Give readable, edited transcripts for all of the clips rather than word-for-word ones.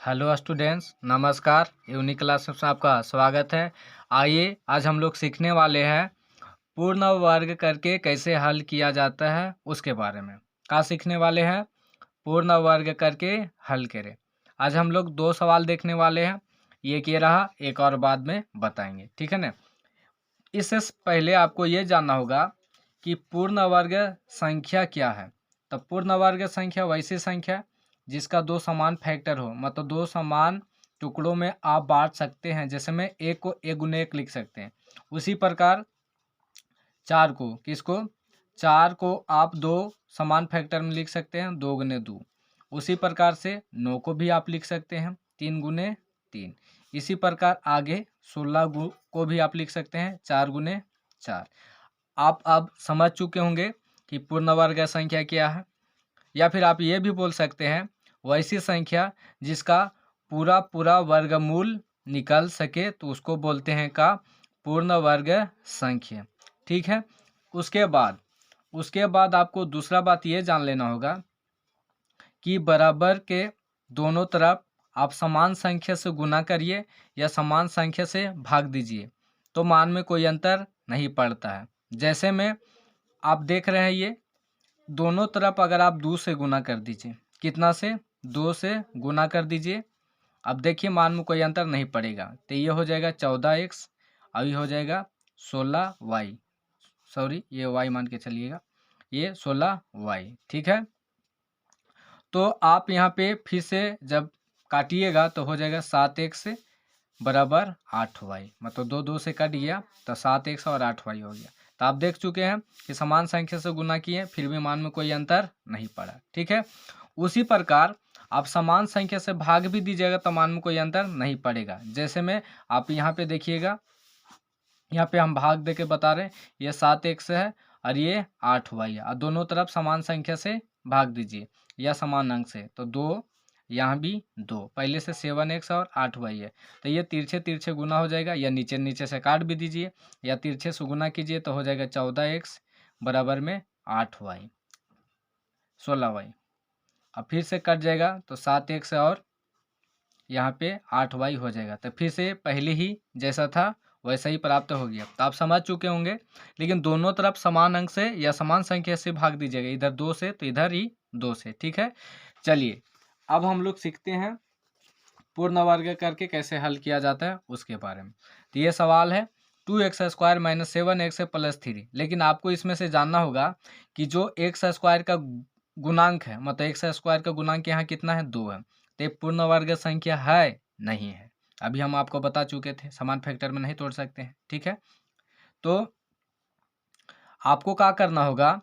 Hello students, नमस्कार। Unique class में आपका स्वागत है। आइए आज हम लोग सीखने वाले हैं पूर्ण वर्ग करके कैसे हल किया जाता है उसके बारे में। क्या सीखने वाले हैं? पूर्ण वर्ग करके हल करें। आज हम लोग 2 सवाल देखने वाले हैं। एक ये रहा, एक और बाद में बताएंगे, ठीक है ना। इससे पहले आपको ये जानना होगा कि पूर्ण वर्ग संख्या क्या है। तो पूर्ण वर्ग संख्या वैसी संख्या जिसका 2 समान फैक्टर हो, मतलब 2 समान टुकड़ों में आप बांट सकते हैं। जैसे में एक को एक गुने एक लिख सकते हैं, उसी प्रकार 4 को किसको 4 को आप 2 समान फैक्टर में लिख सकते हैं, 2 गुने 2। उसी प्रकार से 9 को भी आप लिख सकते हैं 3 गुने 3। इसी प्रकार आगे 16 को भी आप लिख सकते हैं 4 गुने 4। आप अब समझ चुके होंगे कि पूर्ण वर्ग संख्या क्या है। या फिर आप ये भी बोल सकते हैं वैसी संख्या जिसका पूरा पूरा वर्गमूल निकल सके तो उसको बोलते हैं का पूर्ण वर्ग संख्या, ठीक है। उसके बाद आपको दूसरा बात ये जान लेना होगा कि बराबर के दोनों तरफ आप समान संख्या से गुना करिए या समान संख्या से भाग दीजिए तो मान में कोई अंतर नहीं पड़ता है। जैसे में आप देख रहे हैं, ये दोनों तरफ अगर आप 2 से गुना कर दीजिए, कितना से 2 से गुना कर दीजिए। अब देखिए मान में कोई अंतर नहीं पड़ेगा, तो ये हो जाएगा 14x, अभी हो जाएगा 16y। सॉरी, ये y मान के चलिएगा, ये 16y, ठीक है। तो आप यहाँ पे फिर से जब काटिएगा तो हो जाएगा 7x बराबर 8y, मतलब 2 2 से कट गया तो 7x और 8y हो गया। तो आप देख चुके हैं कि समान संख्या से गुना किए फिर भी मान में कोई अंतर नहीं पड़ा, ठीक है। उसी प्रकार आप समान संख्या से भाग भी दीजिएगा तो मान में कोई अंतर नहीं पड़ेगा। जैसे में आप यहाँ पे देखिएगा, यहाँ पे हम भाग दे के बता रहे हैं, ये 7x है और ये 8y है, और दोनों तरफ समान संख्या से भाग दीजिए या समान अंक से, तो 2, यहाँ भी 2, पहले से 7x और 8y है, तो ये तिरछे तिरछे गुना हो जाएगा, या नीचे नीचे से काट भी दीजिए या तिरछे से गुना कीजिए तो हो जाएगा 14x बराबर में 8y 16y। अब फिर से कट जाएगा तो 7x और यहाँ पे 8y हो जाएगा, तो फिर से पहले ही जैसा था वैसा ही प्राप्त हो गया। तो आप समझ चुके होंगे, लेकिन दोनों तरफ समान अंक से या समान संख्या से भाग दीजिएगा, इधर 2 से तो इधर ही 2 से, ठीक है। चलिए अब हम लोग सीखते हैं पूर्ण वर्ग करके कैसे हल किया जाता है उसके बारे में। तो ये सवाल है 2x² माइनस 7x प्लस 3, लेकिन आपको इसमें से जानना होगा कि जो x² का गुणांक है, मतलब x² का गुणांक यहाँ कितना है, 2 है, तो ये पूर्ण वर्ग संख्या है नहीं है। अभी हम आपको बता चुके थे समान फैक्टर में नहीं तोड़ सकते हैं, ठीक है। तो आपको क्या करना होगा,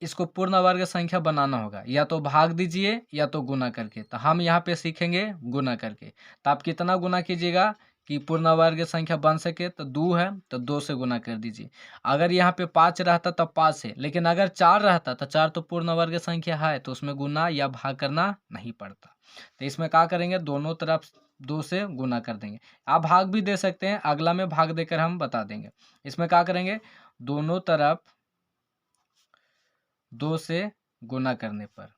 इसको पूर्ण वर्ग संख्या बनाना होगा, या तो भाग दीजिए या तो गुना करके। तो हम यहाँ पे सीखेंगे गुना करके। तो आप कितना गुना कीजिएगा कि पूर्ण वर्ग संख्या बन सके, तो 2 है तो 2 से गुना कर दीजिए। अगर यहाँ पे 5 रहता तो 5 से, लेकिन अगर 4 रहता तो 4 तो पूर्ण वर्ग संख्या है, तो उसमें गुना या भाग करना नहीं पड़ता। तो इसमें क्या करेंगे, दोनों तरफ 2 से गुना कर देंगे। आप भाग भी दे सकते हैं, अगला में भाग देकर हम बता देंगे। इसमें क्या करेंगे, दोनों तरफ 2 से गुना करने पर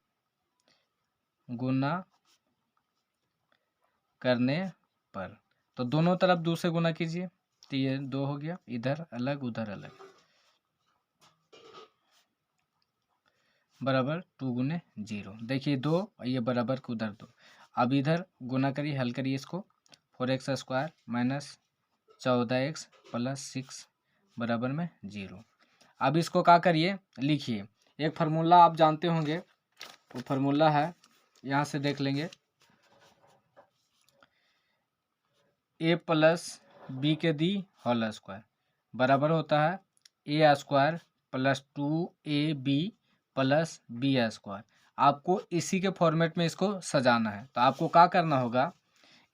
तो दोनों तरफ 2 से गुना कीजिए, तो ये 2 हो गया, इधर अलग उधर अलग, बराबर 2 गुने 0। देखिए 2 और ये बराबर को उधर 2। अब इधर गुना करिए, हल करिए इसको, 4x² माइनस 14x प्लस 6 बराबर में 0। अब इसको क्या करिए, लिखिए। एक फार्मूला आप जानते होंगे, वो फार्मूला है, यहाँ से देख लेंगे, a प्लस बी के दी होल स्क्वायर बराबर होता है a² plus 2ab plus b²। आपको इसी के फॉर्मेट में इसको सजाना है। तो आपको क्या करना होगा,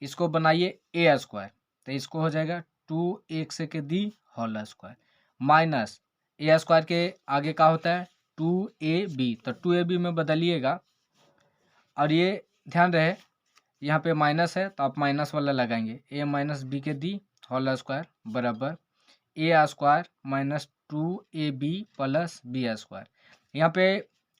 इसको बनाइए a², तो इसको हो जाएगा 2x के दी होल स्क्वायर माइनस a² के आगे क्या होता है 2ab, तो 2ab में बदलिएगा। और ये ध्यान रहे यहाँ पे माइनस है तो आप माइनस वाला लगाएंगे, a माइनस बी के दी होल स्क्वायर बराबर a² minus 2ab plus b²। यहाँ पे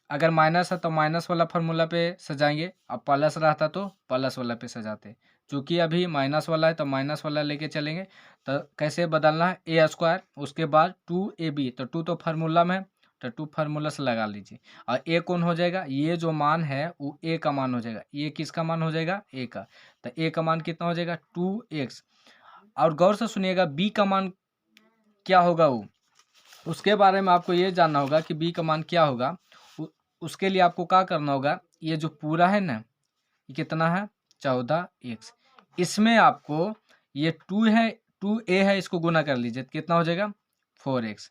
अगर माइनस है तो माइनस वाला फार्मूला पे सजाएंगे, अब प्लस रहता तो प्लस वाला पे सजाते। चूँकि अभी माइनस वाला है तो माइनस वाला लेके चलेंगे। तो कैसे बदलना है, ए स्क्वायर उसके बाद 2ab, तो 2 तो फार्मूला में है तो 2 फार्मूला से लगा लीजिए। और ए कौन हो जाएगा, ये जो मान है वो ए का मान हो जाएगा। ये किसका मान हो जाएगा, ए का। तो ए का मान कितना हो जाएगा 2x। और गौर से सुनिएगा बी का मान क्या होगा, वो उसके बारे में आपको ये जानना होगा कि बी का मान क्या होगा। उसके लिए आपको क्या करना होगा, ये जो पूरा है ना, ये कितना है 14x। इसमें आपको ये 2 है, 2a है, इसको गुना कर लीजिए तो कितना हो जाएगा 4x।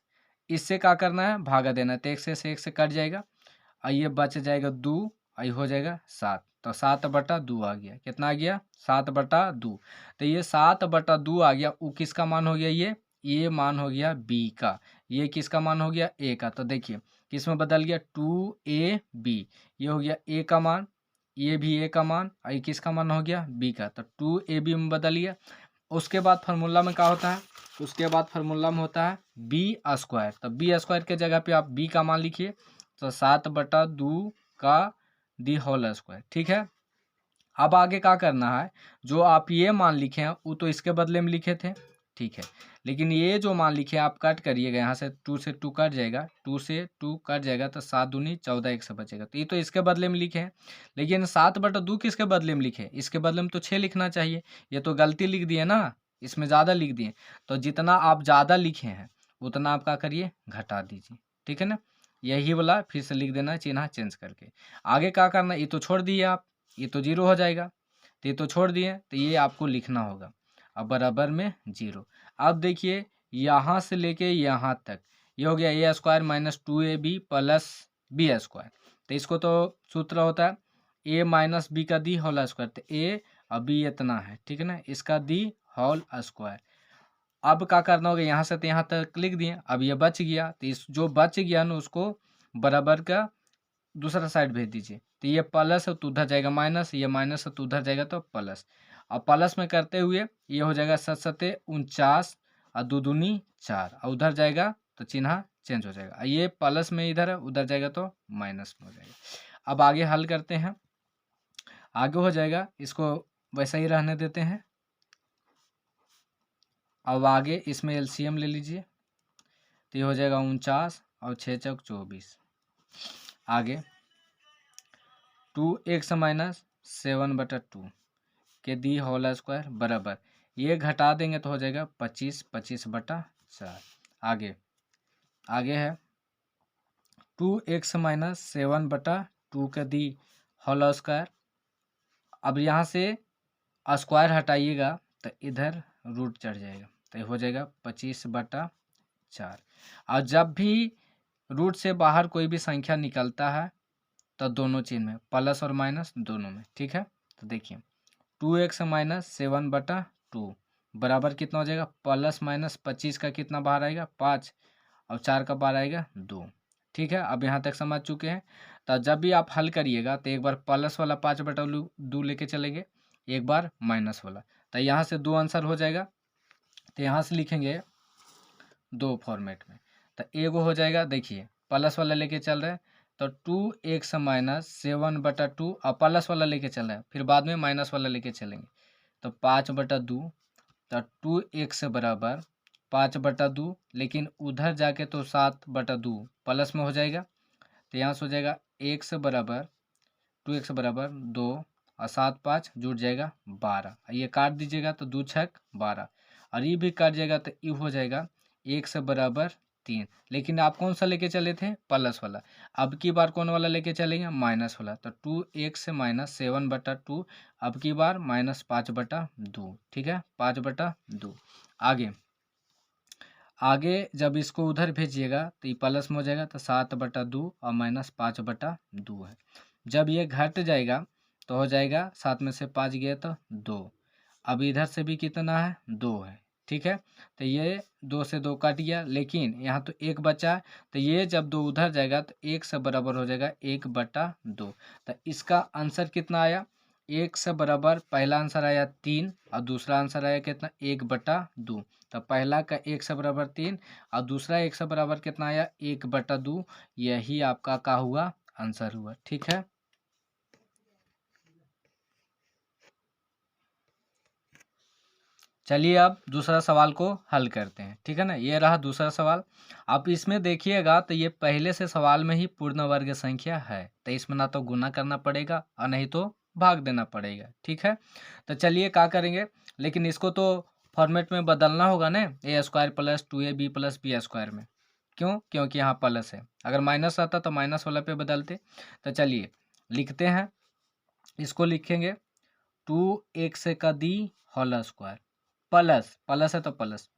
इससे क्या करना है, भागा देना है, तो x से x से कट जाएगा और ये बच जाएगा 2 और ये हो जाएगा 7। तो 7/2 आ गया, कितना आ गया 7/2। तो ये 7/2 आ गया, वो किसका मान हो गया, ये मान हो गया बी का, ये किसका मान हो गया ए का। तो देखिए किस में बदल गया 2ab, ये हो गया ए का मान, ये भी ए का मान और ये किसका मान हो गया बी का। तो 2ab में बदल गया। उसके बाद फार्मूला में क्या होता है, उसके बाद फार्मूला में होता है बी स्क्वायर। तो बी स्क्वायर के जगह पे आप बी का मान लिखिए, तो 7/2 का दी होल स्क्वायर। ठीक है, अब आगे क्या करना है, जो आप ये मान लिखे हैं वो तो इसके बदले में लिखे थे, ठीक है, लेकिन ये जो मान लिखे आप कट करिएगा, यहाँ से 2 से 2 कट जाएगा, 2 से 2 कट जाएगा तो 7 दूनी 14 एक से बचेगा। तो ये तो इसके बदले में लिखे हैं, लेकिन 7/2 किसके बदले में लिखे, इसके बदले में तो 6 लिखना चाहिए। ये तो गलती लिख दिए ना, इसमें ज़्यादा लिख दिए। तो जितना आप ज़्यादा लिखे हैं उतना आप क्या करिए घटा दीजिए, ठीक है ना। यही वाला फिर से लिख देना है चिन्ह चेंज करके। आगे क्या करना है, ये तो छोड़ दिए आप, ये तो 0 हो जाएगा, तो ये तो छोड़ दिए, तो ये आपको लिखना होगा अब बराबर में 0। अब देखिए यहाँ से लेके यहाँ तक ये हो गया a square minus 2ab plus b square. तो इसको तो सूत्र होता है ए माइनस बी का दी होल स्क्वायर, तो ए और बी इतना है, ठीक है ना, इसका दी होल स्क्वायर। अब क्या करना होगा, यहाँ से तो यहाँ तक लिख दिए, अब ये बच गया, तो इस जो बच गया ना उसको बराबर का दूसरा साइड भेज दीजिए। तो ये प्लस है तो उधर जाएगा माइनस, ये माइनस है तो उधर जाएगा तो प्लस। और प्लस में करते हुए ये हो जाएगा 7×7 = 49 और 2 दूनी 4 और उधर जाएगा तो चिन्ह चेंज हो जाएगा। ये प्लस में इधर है, उधर जाएगा तो माइनस में हो जाएगा। अब आगे हल करते हैं, आगे हो जाएगा, इसको वैसा ही रहने देते हैं। अब आगे इसमें एलसीएम ले लीजिए, तो ये हो जाएगा 49 और 6×4 = 24। आगे 2x माइनस 7/2 के दी होल स्क्वायर बराबर, ये घटा देंगे तो हो जाएगा 25, 25/4। आगे है 2x माइनस 7/2 के दी होल स्क्वायर। अब यहाँ से स्क्वायर हटाइएगा तो इधर रूट चढ़ जाएगा, तो ये हो जाएगा 25/4। और जब भी रूट से बाहर कोई भी संख्या निकलता है तो दोनों चिन्ह में प्लस और माइनस दोनों में, ठीक है। तो देखिए 2x माइनस 7/2 बराबर कितना हो जाएगा, प्लस माइनस 25 का कितना बाहर आएगा 5 और 4 का बाहर आएगा 2, ठीक है। अब यहाँ तक समझ चुके हैं। तो जब भी आप हल करिएगा तो एक बार प्लस वाला 5/2 लेके चलेंगे, एक बार माइनस वाला, तो यहाँ से 2 आंसर हो जाएगा। तो यहाँ से लिखेंगे 2 फॉर्मेट में, तो एगो हो जाएगा, देखिए प्लस वाला लेके चल रहे हैं तो 2x माइनस 7/2 और प्लस वाला लेके चल रहे हैं, फिर बाद में माइनस वाला लेके चलेंगे तो 5/2। तो 2x बराबर 5/2, लेकिन उधर जाके तो 7/2 प्लस में हो जाएगा, तो यहाँ से हो जाएगा x बराबर 2x बराबर 2 और 7 5 जुड़ जाएगा 12, ये काट दीजिएगा तो 2 6 12 और ये भी काट जाएगा तो ये हो जाएगा x बराबर 3। लेकिन आप कौन सा लेके चले थे, प्लस वाला। अब की बार कौन वाला लेके चलेंगे, माइनस वाला। तो 2x माइनस 7/2 अब की बार माइनस 5/2, ठीक है, 5/2। आगे जब इसको उधर भेजिएगा तो ये प्लस में हो जाएगा, तो 7/2 और माइनस 5/2 है। जब ये घट जाएगा तो हो जाएगा 7 में से 5 गया तो 2। अब इधर से भी कितना है 2 है, ठीक है। तो ये 2 से 2 कट गया, लेकिन यहाँ तो 1 बचा है, तो ये जब 2 उधर जाएगा तो 1 से बराबर हो जाएगा 1/2। तो इसका आंसर कितना आया, 1 से बराबर पहला आंसर आया 3 और दूसरा आंसर आया कितना 1/2। तो पहला का 1 से बराबर 3 और दूसरा 1 से बराबर कितना आया 1/2। यही आपका क्या हुआ आंसर हुआ। ठीक है, चलिए अब दूसरा सवाल को हल करते हैं। ठीक है ना, ये रहा दूसरा सवाल। आप इसमें देखिएगा तो ये पहले से सवाल में ही पूर्ण वर्ग संख्या है, तो इसमें ना तो गुना करना पड़ेगा और नहीं तो भाग देना पड़ेगा। ठीक है, तो चलिए क्या करेंगे, लेकिन इसको तो फॉर्मेट में बदलना होगा ना, a square plus 2ab plus b square में। क्यों? क्योंकि यहाँ प्लस है, अगर माइनस आता तो माइनस वाला पे बदलते। तो चलिए लिखते हैं, इसको लिखेंगे 2x का the whole square plus, plus है तो प्लस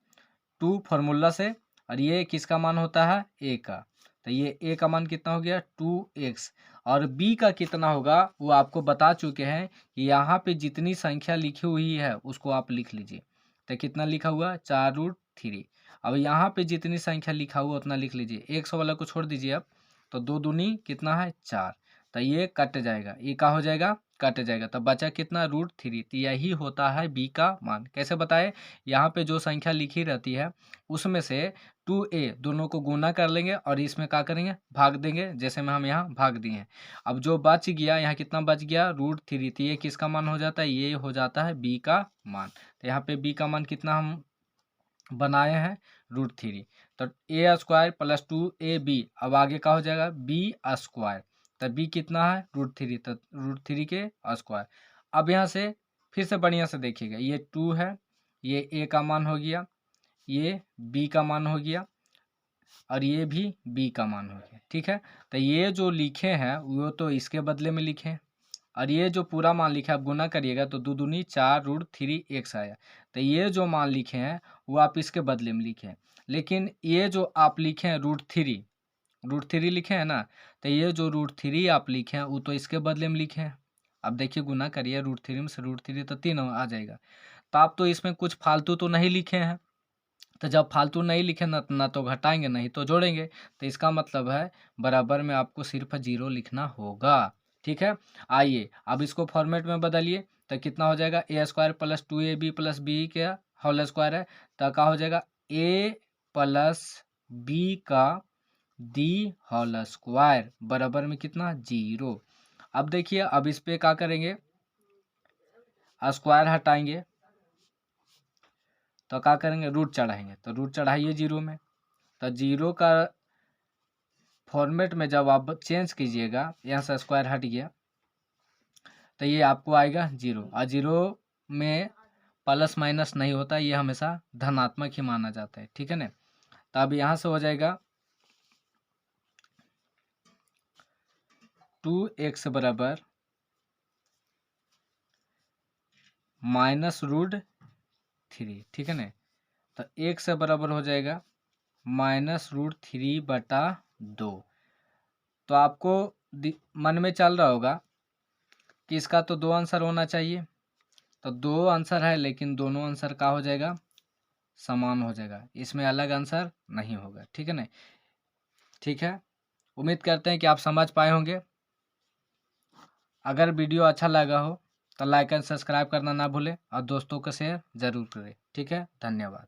2 फॉर्मूला से, और ये किसका मान होता है, ए का। तो ये ए का मान कितना हो गया 2x, और बी का कितना होगा वो आपको बता चुके हैं कि यहाँ पे जितनी संख्या लिखी हुई है उसको आप लिख लीजिए। तो कितना लिखा हुआ 4√3। अब यहाँ पे जितनी संख्या लिखा हुआ उतना लिख लीजिए, 100 वाला को छोड़ दीजिए आप, तो 2 दूनी कितना है 4, तो ये कट जाएगा, ये का हो जाएगा कट जाएगा, तब बचा कितना √3। तो यही होता है बी का मान। कैसे बताए, यहाँ पे जो संख्या लिखी रहती है उसमें से 2a दोनों को गुना कर लेंगे और इसमें क्या करेंगे भाग देंगे, जैसे में हम यहाँ भाग दिए हैं। अब जो बच गया यहाँ कितना बच गया √3, तो ये किसका मान हो जाता है, ये हो जाता है बी का मान। तो यहाँ पे बी का मान कितना हम बनाए हैं √3। तो ए स्क्वायर प्लस 2ab, अब आगे का हो जाएगा बी स्क्वायर, तो बी कितना है √3, तो √3 के स्क्वायर। अब यहाँ से फिर से बढ़िया से देखिएगा, ये 2 है, ये ए का मान हो गया, ये बी का मान हो गया, और ये भी बी का मान हो गया। ठीक है, तो ये जो लिखे हैं वो तो इसके बदले में लिखे हैं, और ये जो पूरा मान लिखा है आप गुना करिएगा तो 2 दूनी 4√3x आया। तो ये जो मान लिखे हैं वो आप इसके बदले में लिखे हैं, लेकिन ये जो आप लिखे हैं √3 लिखे हैं ना, तो ये जो √3 आप लिखे हैं वो तो इसके बदले में लिखे हैं। अब देखिए गुना करिए, √3 में से √3 तो 3 आ जाएगा। तो आप तो इसमें कुछ फालतू तो नहीं लिखे हैं, तो जब फालतू नहीं लिखे ना तो घटाएंगे नहीं तो जोड़ेंगे, तो इसका मतलब है बराबर में आपको सिर्फ 0 लिखना होगा। ठीक है, आइए अब इसको फॉर्मेट में बदलिए, तो कितना हो जाएगा a square plus 2ab plus b का होल स्क्वायर है, तो क्या हो जाएगा ए प्लस बी का दी होल स्क्वायर बराबर में कितना 0। अब देखिए, अब इस पे क्या करेंगे, स्क्वायर हटाएंगे तो क्या करेंगे रूट चढ़ाएंगे, तो रूट चढ़ाइए 0 में, तो 0 का फॉर्मेट में जब आप चेंज कीजिएगा, यहाँ से स्क्वायर हट गया तो ये आपको आएगा 0, और 0 में प्लस माइनस नहीं होता, ये हमेशा धनात्मक ही माना जाता है। ठीक है ना, तो अब यहाँ से हो जाएगा 2x बराबर -√3। ठीक है ना, तो x से बराबर हो जाएगा -√3/2। तो आपको मन में चल रहा होगा कि इसका तो 2 आंसर होना चाहिए, तो 2 आंसर है लेकिन दोनों आंसर का हो जाएगा समान हो जाएगा, इसमें अलग आंसर नहीं होगा। ठीक है ना, ठीक है, उम्मीद करते हैं कि आप समझ पाए होंगे। अगर वीडियो अच्छा लगा हो तो लाइक एंड सब्सक्राइब करना ना भूलें और दोस्तों को शेयर ज़रूर करें। ठीक है, धन्यवाद।